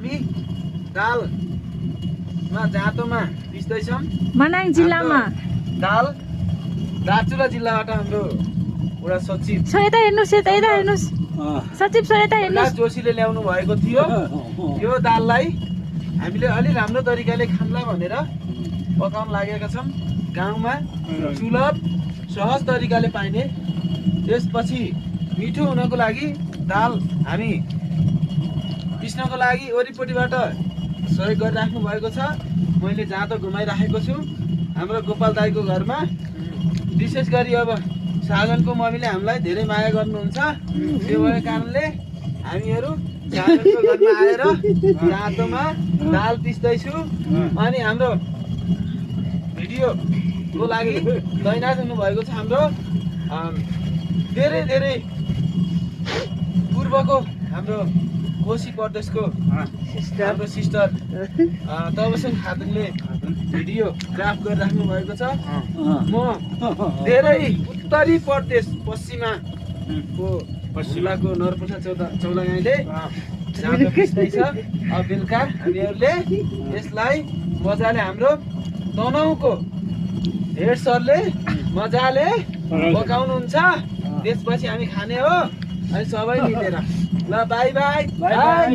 हामी दालमा जाँतोमा पिस्दैछौँ। मनाङ जिल्लामा दाल दार्चुला जिल्लाबाट हाम्रो एउटा सचिव यता हेर्नुहोस् सचिव सर यता प्रकाश हेर्नुहोस्। जोशीले ल्याउनु भएको थियो। यो दाललाई हामीले अलि राम्रो तरिकाले खाम्ला भनेर पकाउन लागेका छौँ। गाउँमा सुलभ सहज तरिकाले पाइने। त्यसपछि मिठो हुनको लागि दाल हामी पिस्नको लागि वरिपट्टिबाट सहयोग गरिराख्नु भएको छ। मैले जाँतो घुमाइराखेको छु। हाम्रो गोपाल दाईको घरमा विशेष गरी अब सागनको मम्मीले हामीलाई धेरै माया गर्नुहुन्छ। त्यो भएको कारणले हामीहरू सागनको घरमा आएर जाँतोमा दाल पिस्दैछु। अनि हाम्रो भिडियोको लागि तैनात हुनुभएको छ हाम्रो धेरै धेरै पूर्वको हाम्रो कोशी प्रदेशको हाम्रो सिस्टर तबसुम खातुनले भिडियोग्राफ गरिराख्नु भएको छ। म धेरै उत्तरी प्रदेश पश्चिमाको जिल्लाको नरपथा चौलागाईले जाँतो पिस्दैछ। अब बेलुका हामीहरूले यसलाई मजाले हाम्रो तनहुँको हेड सरले मजाले पकाउनुहुन्छ। त्यसपछि हामी खाने हो। अनि सबै मिलेर ल बाई बाई। बाई।